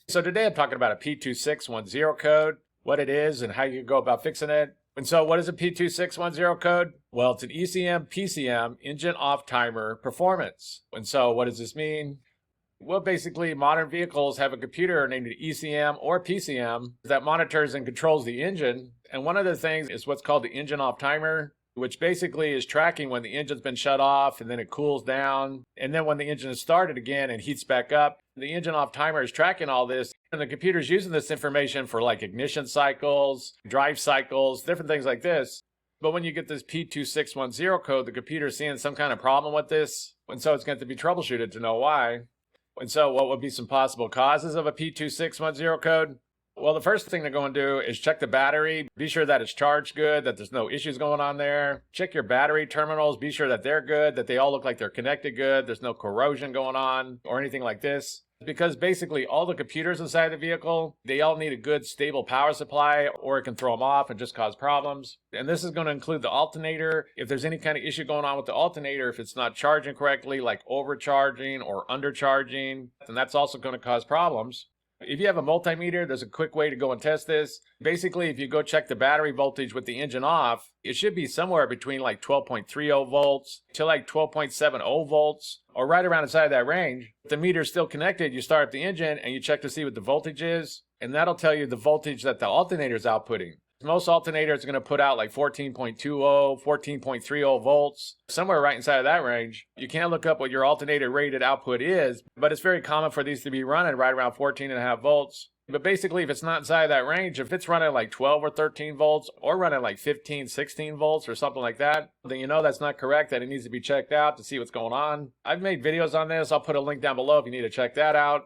So today I'm talking about a P2610 code, what it is and how you go about fixing it. And so what is a P2610 code? Well, it's an ECM PCM engine off timer performance. And so what does this mean? Well, basically modern vehicles have a computer named an ECM or PCM that monitors and controls the engine. And one of the things is what's called the engine off timer, which basically is tracking when the engine's been shut off and then it cools down. And then when the engine is started again and heats back up, the engine off timer is tracking all this. And the computer's using this information for like ignition cycles, drive cycles, different things like this. But when you get this P2610 code, the computer's seeing some kind of problem with this. And so it's going to be troubleshooted to know why. And so what would be some possible causes of a P2610 code? Well, the first thing to go and do is check the battery. Be sure that it's charged good, that there's no issues going on there. Check your battery terminals. Be sure that they're good, that they all look like they're connected good. There's no corrosion going on or anything like this. Because basically all the computers inside the vehicle, they all need a good stable power supply or it can throw them off and just cause problems. And this is going to include the alternator. If there's any kind of issue going on with the alternator, if it's not charging correctly, like overcharging or undercharging, then that's also going to cause problems. If you have a multimeter, there's a quick way to go and test this. Basically, if you go check the battery voltage with the engine off, it should be somewhere between like 12.30 volts to like 12.70 volts, or right around inside that range. If the meter's still connected, you start the engine and you check to see what the voltage is, and that'll tell you the voltage that the alternator is outputting. Most alternators are going to put out like 14.20, 14.30 volts, somewhere right inside of that range. You can't look up what your alternator rated output is, but it's very common for these to be running right around 14.5 volts. But basically, if it's not inside that range, if it's running like 12 or 13 volts or running like 15, 16 volts or something like that, then you know that's not correct, that it needs to be checked out to see what's going on. I've made videos on this. I'll put a link down below if you need to check that out.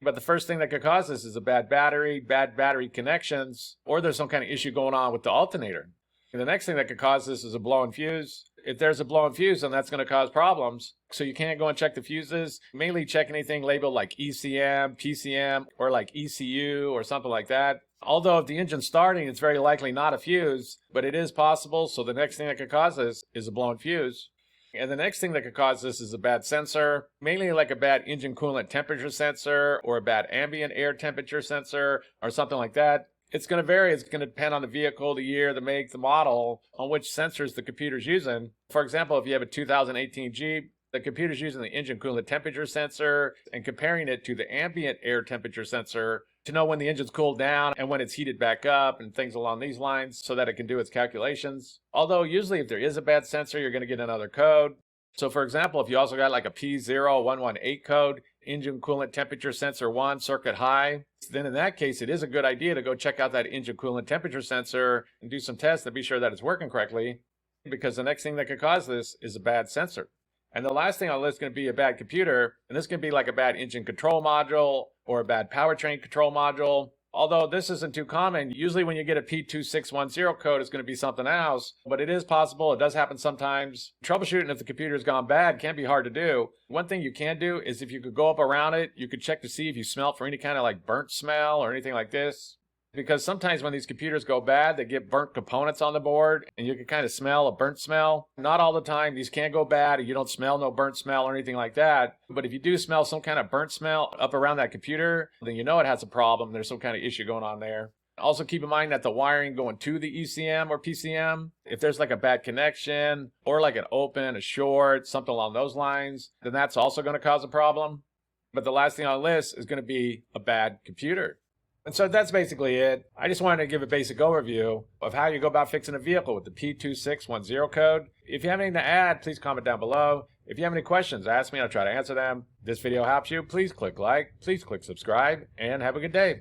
But the first thing that could cause this is a bad battery connections, or there's some kind of issue going on with the alternator. And the next thing that could cause this is a blown fuse. If there's a blown fuse, then that's going to cause problems. So you can't go and check the fuses. Mainly check anything labeled like ECM, PCM, or like ECU or something like that. Although if the engine's starting, it's very likely not a fuse, but it is possible. So the next thing that could cause this is a blown fuse. And the next thing that could cause this is a bad sensor, mainly like a bad engine coolant temperature sensor or a bad ambient air temperature sensor or something like that. It's going to vary. It's going to depend on the vehicle, the year, the make, the model, on which sensors the computer's using. For example, if you have a 2018 Jeep, the computer's using the engine coolant temperature sensor and comparing it to the ambient air temperature sensor to know when the engine's cooled down and when it's heated back up and things along these lines so that it can do its calculations. Although usually if there is a bad sensor, you're going to get another code. So for example, if you also got like a P0118 code, engine coolant temperature sensor 1 circuit high, then in that case, it is a good idea to go check out that engine coolant temperature sensor and do some tests to be sure that it's working correctly, because the next thing that could cause this is a bad sensor. And the last thing on the list is going to be a bad computer, and this can be like a bad engine control module or a bad powertrain control module. Although this isn't too common, usually when you get a P2610 code, it's going to be something else, but it is possible. It does happen sometimes. Troubleshooting if the computer's gone bad can be hard to do. One thing you can do is if you could go up around it, you could check to see if you smell for any kind of like burnt smell or anything like this. Because sometimes when these computers go bad, they get burnt components on the board and you can kind of smell a burnt smell. Not all the time. These can go bad and you don't smell no burnt smell or anything like that. But if you do smell some kind of burnt smell up around that computer, then you know it has a problem. There's some kind of issue going on there. Also keep in mind that the wiring going to the ECM or PCM, if there's like a bad connection or like an open, a short, something along those lines, then that's also going to cause a problem. But the last thing on the list is going to be a bad computer. And so that's basically it. I just wanted to give a basic overview of how you go about fixing a vehicle with the P2610 code. If you have anything to add, please comment down below. If you have any questions, ask me. I'll try to answer them. If this video helps you, please click like, please click subscribe, and have a good day.